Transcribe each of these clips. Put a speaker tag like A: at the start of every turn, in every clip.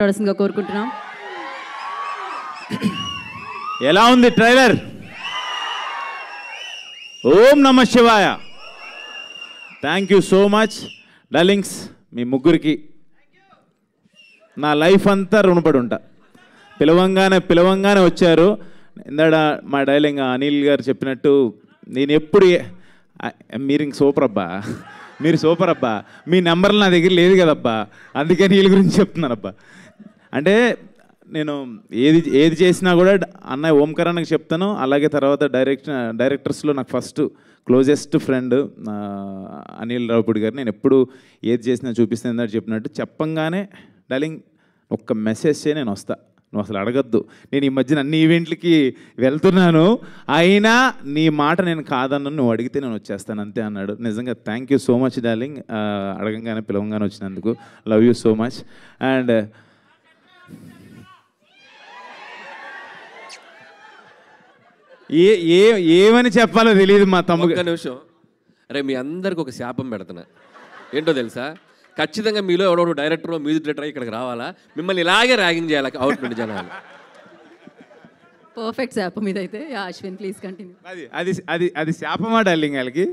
A: మాట్లాడాల్సిందిగా కోరుకుంటున్నాం.
B: ఎలా ఉంది ట్రైలర్? ఓం నమ శివాయ. Thank you so much darlings. మీ ముగ్గురికి నా లైఫ్ అంతా రుణపడి ఉంటా. పిలవంగానే వచ్చారు. ఇందాడ మా డైలింగ్ అనిల్ గారు చెప్పినట్టు నేను ఎప్పుడు మీరు ఇంక సూపర్ అబ్బా, మీరు సూపర్ అబ్బా, మీ నెంబర్లు నా దగ్గర లేదు కదబ్బా, అందుకని వీళ్ళ గురించి చెప్తున్నానబ్బా. అంటే నేను ఏది చేసినా కూడా అన్నయ్య ఓంకార్ అన్నకి చెప్తాను. అలాగే తర్వాత డైరెక్టర్స్లో నాకు first closest friend Anil Ravipudi గారు. నేను ఎప్పుడు ఏది చేసినా చూపిస్తాను చెప్పినట్టు చెప్పంగానే డార్లింగ్ ఒక్క మెసేజ్ చేయి నేను వస్తా, నువ్వు అసలు అడగద్దు. నేను ఈ మధ్యన అన్ని ఈవెంట్లకి వెళ్తున్నాను, అయినా నీ మాట నేను కాదన్నాను, నువ్వు అడిగితే నేను వచ్చేస్తాను అంతే అన్నాడు. నిజంగా thank you so much darling, అడగంగానే పిలవంగానే వచ్చినందుకు. Love you so much. And ఏమని చెప్పాలో తెలియదు మా తమ్ముడు.
C: ఒక్క నిమిషం, అరే మీ అందరికి ఒక శాపం పెడుతున్నా. ఏంటో తెలుసా? ఖచ్చితంగా మీలో ఎవడో డైరెక్టర్ మ్యూజిక్ డైరెక్టర్ ఇక్కడికి రావాలా, మిమ్మల్ని ఇలాగే ర్యాగింగ్ చేయాలి అవుట్ నుండి జనాలు.
A: పర్ఫెక్ట్ శాపం ఇదైతే. Ashwin please continue.
B: అది శాపమా డార్లింగ్ వాళ్ళకి?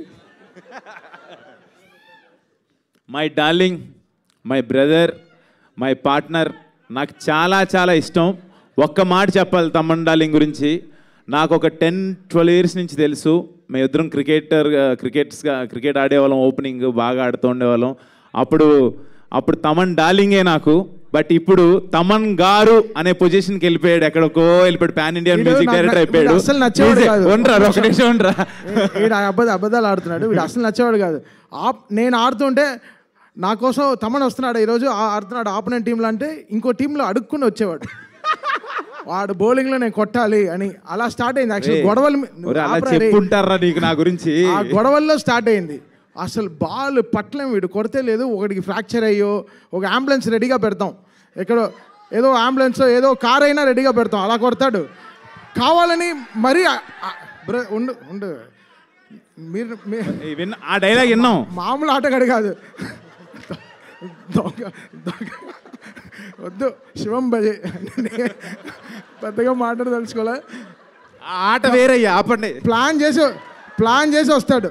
B: My darling, my brother, my partner, నాకు చాలా చాలా ఇష్టం. ఒక్క మాట చెప్పాలి తమ్మన్ డార్లింగ్ గురించి. నాకు ఒక 10-12 ఇయర్స్ నుంచి తెలుసు. మేమిద్దరం క్రికెట్ ఆడేవాళ్ళం, ఓపెనింగ్ బాగా ఆడుతూ ఉండేవాళ్ళం. అప్పుడు తమన్ డార్లింగే నాకు. బట్ ఇప్పుడు తమన్ గారు అనే పొజిషన్కి వెళ్ళిపోయాడు, ఎక్కడికో వెళ్ళిపోయాడు, పాన్ ఇండియన్ మ్యూజిక్ డైరెక్టర్ అయిపోయాడు.
D: అబద్ధాలు ఆడుతున్నాడు వీడు, అసలు నచ్చేవాడు కాదు. నేను ఆడుతుంటే నా కోసం తమన్ వస్తున్నాడు ఈరోజు ఆడుతున్నాడు ఆపోనెంట్ టీంలో అంటే ఇంకో టీంలో అడుక్కుని వచ్చేవాడు. వాడు బౌలింగ్లో నేను కొట్టాలి అని అలా స్టార్ట్ అయింది. యాక్చువల్ గొడవలు
B: నా గురించి
D: ఆ గొడవల్లో స్టార్ట్ అయింది. అసలు బాల్ పట్లం వీడు కొడితే లేదు, ఒకటికి ఫ్రాక్చర్ అయ్యో ఒక అంబులెన్స్ రెడీగా పెడతాం, ఎక్కడో ఏదో అంబులెన్స్ ఏదో కార్ అయినా రెడీగా పెడతాం, అలా కొడతాడు కావాలని. మరీ ఉండు మీరు
B: ఆ డైలాగ్ విన్నాం.
D: మామూలు ఆటగాడు కాదు, వద్దు శివం భజే పెద్దగా మాట్లాడదలుచుకోలే.
B: ఆట వేరే ఆపండి.
D: ప్లాన్ చేసి వస్తాడు.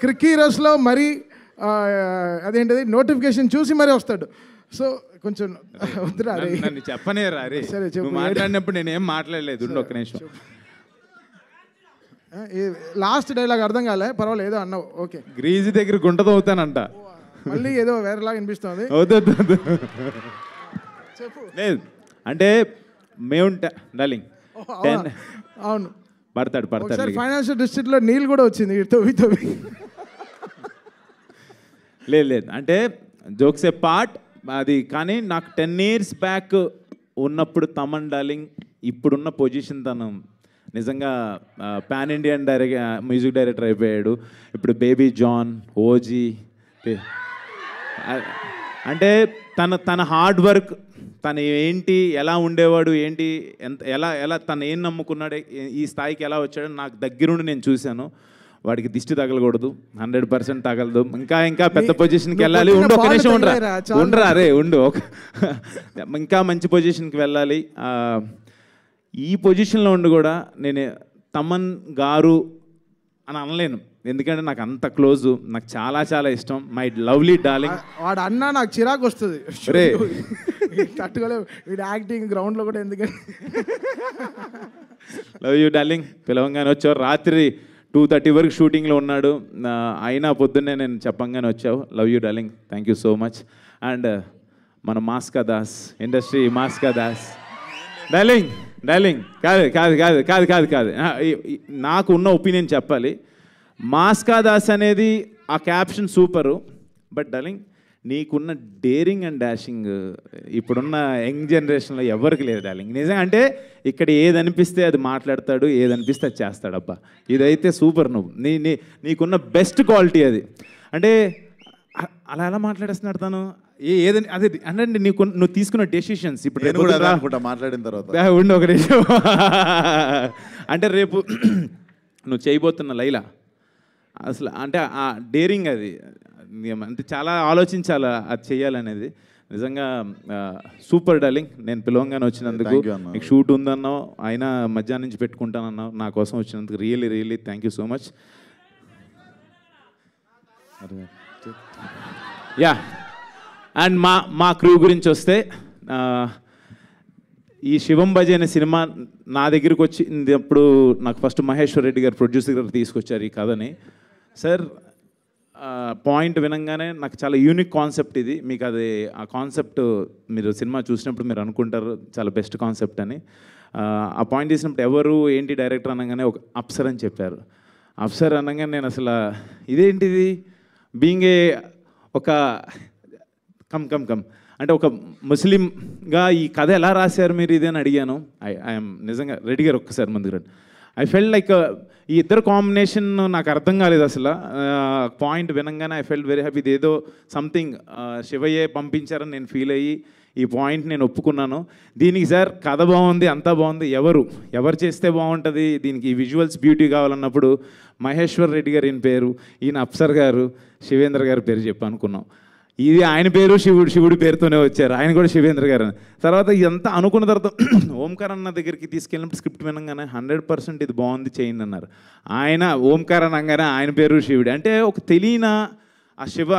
D: క్రిక్ హీరోస్లో మరీ అదేంటిది నోటిఫికేషన్ చూసి మరీ వస్తాడు. సో కొంచెం వద్దురా
B: నన్ను చెప్పనే రే. సరే చెప్పు. మాట్లాడినప్పుడు నేనేం మాట్లాడలేదు. ఒక్క నిమిషం.
D: లాస్ట్ డైలాగ్ అర్థం కాలే, పర్వాలేదు ఏదో అన్నావు. ఓకే.
B: గ్రీజు దగ్గర గుంటతో అవుతానంట,
D: మళ్ళీ ఏదో వేరేలాగా వినిపిస్తుంది.
B: లేదు అంటే మేముంటా డార్లింగ్.
D: అవును
B: పడతాడు.
D: ఫైనాన్షియల్ డిస్ట్రిక్ట్లో నీళ్ళు కూడా వచ్చింది
B: లేదు అంటే జోక్స్ ఏ పార్ట్ అది. కానీ నాకు 10 years బ్యాక్ ఉన్నప్పుడు తమన్ డార్లింగ్ ఇప్పుడున్న పొజిషన్ తను నిజంగా పాన్ ఇండియన్ మ్యూజిక్ డైరెక్టర్ అయిపోయాడు. ఇప్పుడు బేబీ జాన్, ఓజీ, అంటే తన హార్డ్ వర్క్, తను ఏంటి, ఎలా ఉండేవాడు, ఏంటి, ఎలా తను ఏం నమ్ముకున్నాడు, ఈ స్థాయికి ఎలా వచ్చాడో నాకు దగ్గరుండి నేను చూశాను. వాడికి దిష్టి తగలకూడదు, 100% తగలదు. ఇంకా పెద్ద పొజిషన్కి వెళ్ళాలి. ఒక నిమిషం ఉండరా రే ఉండు. ఇంకా మంచి పొజిషన్కి వెళ్ళాలి. ఈ పొజిషన్లో ఉండి కూడా నేను తమన్ గారు అని అనలేను, ఎందుకంటే నాకు అంత క్లోజు, నాకు చాలా చాలా ఇష్టం. My lovely darling.
D: వాడు అన్నా నాకు చిరాకు వస్తుంది రే, తట్టుకోలేవు వీడు యాక్టింగ్ గ్రౌండ్లో కూడా. ఎందుకంటే
B: లవ్ యూ డార్లింగ్. పిలవంగానే వచ్చావు. రాత్రి 2:30 వరకు షూటింగ్లో ఉన్నాడు, అయినా పొద్దున్నే నేను చెప్పంగానే వచ్చావు. Love you darling. Thank you so much. And మన మాస్కా దాస్, ఇండస్ట్రీ మాస్కా దాస్. డార్లింగ్ కాదు నాకు ఉన్న ఒపీనియన్ చెప్పాలి. మాస్కా దాస్ అనేది ఆ క్యాప్షన్ సూపరు. బట్ డార్లింగ్ నీకున్న డేరింగ్ అండ్ డాషింగ్ ఇప్పుడున్న యంగ్ జనరేషన్లో ఎవరికి లేదు డార్లింగ్. నిజంగా అంటే ఇక్కడ ఏది అనిపిస్తే అది మాట్లాడతాడు, ఏది అనిపిస్తే అది చేస్తాడబ్బా. ఇదైతే సూపర్. నీకున్న బెస్ట్ క్వాలిటీ అది. అంటే అలా ఎలా మాట్లాడేస్తున్నాడు తను, ఏదని అదే అంటే నువ్వు తీసుకున్న డెసిషన్స్. ఇప్పుడు
E: మాట్లాడిన తర్వాత
B: ఉండి ఒక నిమిషం. అంటే రేపు నువ్వు చేయబోతున్న లైలా అసలు అంటే ఆ డేరింగ్ అది అంటే చాలా ఆలోచించాలి అది చేయాలనేది. నిజంగా సూపర్ డార్లింగ్. నేను పిలవంగానే వచ్చినందుకు,
E: Thank you అన్న.
B: మీకు షూట్ ఉందన్నావు, అయినా మధ్యాహ్నం నుంచి పెట్టుకుంటానన్నావు, నా కోసం వచ్చినందుకు really really thank you so much. Yeah, and మా క్రూ గురించి వస్తే, ఈ శివం బజే అనే సినిమా నా దగ్గరికి వచ్చినప్పుడు నాకు ఫస్ట్ మహేశ్వర్ రెడ్డి గారు ప్రొడ్యూసర్ గారు తీసుకొచ్చారు ఈ కథని. సార్ పాయింట్ వినంగానే నాకు చాలా యూనిక్ కాన్సెప్ట్ ఇది, మీకు అది ఆ కాన్సెప్ట్ మీరు సినిమా చూసినప్పుడు మీరు అనుకుంటారు చాలా బెస్ట్ కాన్సెప్ట్ అని. ఆ పాయింట్ తీసినప్పుడు ఎవరు ఏంటి డైరెక్టర్ అనగానే ఒక అప్సర్ అని చెప్పారు. అప్సర్ అనగానే నేను అసలు ఇదేంటిది బీయింగ్ ఏ ఒక కమ్ అంటే ఒక ముస్లింగా ఈ కథ ఎలా రాశారు మీరు ఇది అని అడిగాను. ఐఎమ్ నిజంగా రెడ్డి గారు ఒక్కసారి ముందుకు రండి. ఐ ఫెల్ట్ లైక్ ఈ ఇద్దరు కాంబినేషన్ నాకు అర్థం కాలేదు అసలు. పాయింట్ వినంగానే ఐ ఫెల్ట్ వెరీ హ్యాపీ. ఇది ఏదో సంథింగ్ శివయ్యే పంపించారని నేను ఫీల్ అయ్యి ఈ పాయింట్ నేను ఒప్పుకున్నాను. దీనికి సార్ కథ బాగుంది, అంతా బాగుంది, ఎవరు చేస్తే బాగుంటుంది, దీనికి విజువల్స్ బ్యూటీ కావాలన్నప్పుడు మహేశ్వర్ రెడ్డి గారు ఈయన పేరు, ఈయన అప్సర్ గారు, శివేంద్ర గారి పేరు చెప్పి అనుకున్నాం. ఇది ఆయన పేరు శివుడి పేరుతోనే వచ్చారు, ఆయన కూడా శివేంద్ర గారు అని. తర్వాత ఇదంతా అనుకున్న తర్వాత ఓంకార్ అన్న దగ్గరికి తీసుకెళ్ళినప్పుడు స్క్రిప్ట్ వినగానే 100% ఇది బాగుంది చేయండి అన్నారు. ఆయన ఓంకార్ అనగానే ఆయన పేరు శివుడు అంటే ఒక తెలియన ఆ శివ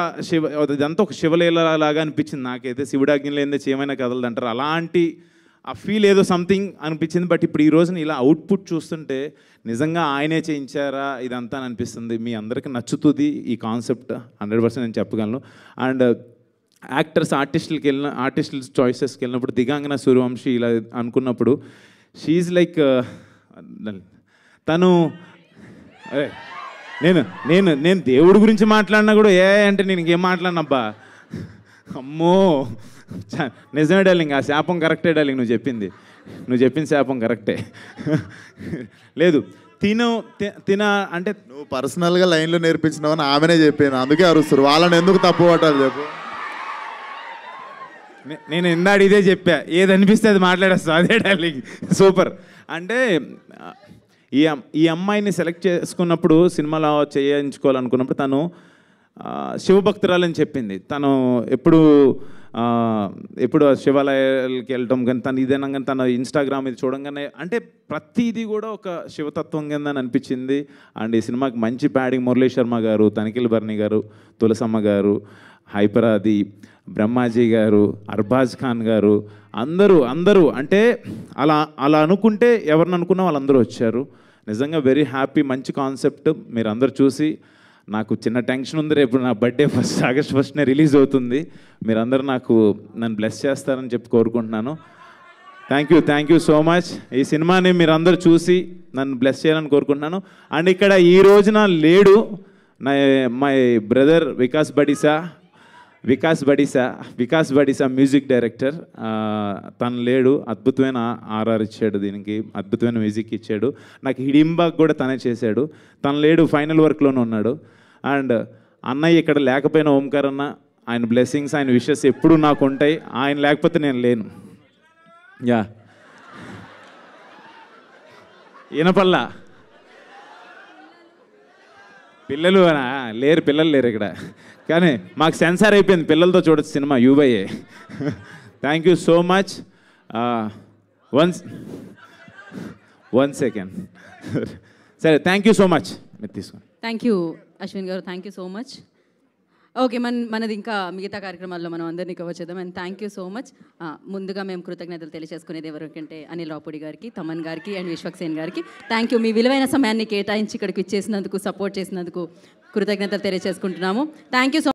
B: ఇదంతా ఒక శివలీలలాగా అనిపించింది నాకైతే. శివుడాజ్ఞ లేనిదే చేయమైనా కదలదు అంటారు, అలాంటి ఆ ఫీల్ ఏదో సంథింగ్ అనిపించింది. బట్ ఇప్పుడు ఈ రోజున ఇలా అవుట్పుట్ చూస్తుంటే నిజంగా ఆయనే చేయించారా ఇదంతా అని అనిపిస్తుంది. మీ అందరికీ నచ్చుతుంది ఈ కాన్సెప్ట్ 100% నేను చెప్పగలను. అండ్ ఆర్టిస్టుల చాయిసెస్కి వెళ్ళినప్పుడు దిగాంగన సూర్యవంశీ ఇలా అనుకున్నప్పుడు షీఈ్ లైక్ తను నేను దేవుడి గురించి మాట్లాడినా కూడా అంటే నేను ఇంకేం మాట్లాడినబ్బా, అమ్మో నిజమే డార్లింగ్, ఆ శాపం కరెక్టే డార్లింగ్, నువ్వు చెప్పిన శాపం కరెక్టే. లేదు తిన అంటే
E: నువ్వు పర్సనల్గా లైన్లో నేర్పించినావని ఆమెనే చెప్పాను, అందుకే అరుస్తారు. వాళ్ళని ఎందుకు తప్పు పట్టాలి చెప్పు.
B: నేను ఇందాడు ఇదే చెప్పా, ఏది అనిపిస్తే అది మాట్లాడేస్తా, అదే డార్లింగ్ సూపర్. అంటే ఈ అమ్మాయిని సెలెక్ట్ చేసుకున్నప్పుడు సినిమాలో చేయించుకోవాలనుకున్నప్పుడు తను శివభక్తురాలని చెప్పింది. తను ఎప్పుడు శివాలయాలకి వెళ్ళటం కానీ తను ఇదేనా కానీ తన ఇన్స్టాగ్రామ్ ఇది చూడంగానే అంటే ప్రతిదీ కూడా ఒక శివతత్వం కింద అనిపించింది. అండ్ ఈ సినిమాకి మంచి ప్యాడింగ్ మురళీ శర్మ గారు, తనిఖీల్ బర్ని గారు, తులసమ్మ గారు, హైపరాది, బ్రహ్మాజీ గారు, అర్బాజ్ ఖాన్ గారు, అందరూ అంటే అలా అనుకుంటే ఎవరిని అనుకున్నా వాళ్ళందరూ వచ్చారు. నిజంగా వెరీ హ్యాపీ. మంచి కాన్సెప్ట్. మీరు అందరు చూసి, నాకు చిన్న టెన్షన్ ఉంది, రేపు నా బర్త్డే ఆగస్ట్ 1నే రిలీజ్ అవుతుంది. మీరందరూ నన్ను బ్లెస్ చేస్తారని చెప్పి కోరుకుంటున్నాను. Thank you so much. ఈ సినిమాని మీరందరూ చూసి నన్ను బ్లెస్ చేయాలని కోరుకుంటున్నాను. అండ్ ఇక్కడ ఈ రోజున లేడు my brother Vikas Badisa music director. తను లేడు, అద్భుతమైన ఆర్ఆర్ ఇచ్చాడు, దీనికి అద్భుతమైన మ్యూజిక్ ఇచ్చాడు. నాకు హిడింబాగ్ కూడా తనే చేశాడు. తను లేడు, ఫైనల్ వర్క్లోనే ఉన్నాడు. అండ్ అన్నయ్య ఇక్కడ లేకపోయినా ఓంకార్ అన్న, ఆయన బ్లెస్సింగ్స్, ఆయన విషెస్ ఎప్పుడూ నాకు ఉంటాయి. ఆయన లేకపోతే నేను లేను. యా వినపల్లా పిల్లలు లేరు ఇక్కడ, కానీ మాకు సెన్సార్ అయిపోయింది, పిల్లలతో చూడొచ్చు cinema యూబైఏ. Thank you so much. One second సరే, థ్యాంక్ యూ సో మచ్. మీరు తీసుకోండి.
A: థ్యాంక్ యూ అశ్విన్ గారు, thank you so much. Okay, మనది ఇంకా మిగతా కార్యక్రమాల్లో మనం అందరినీ కవర్ చేద్దాం. And thank you so much. ముందుగా మేము కృతజ్ఞతలు తెలియజేసుకునేది ఎవరికంటే అనిల్ రావుపూడి గారికి, తమన్ గారికి అండ్ విశ్వక్సేన్ గారికి థ్యాంక్ యూ. మీ విలువైన సమయాన్ని కేటాయించి ఇక్కడికి ఇచ్చేసినందుకు, సపోర్ట్ చేసినందుకు కృతజ్ఞతలు తెలియజేసుకుంటున్నాము. Thank you so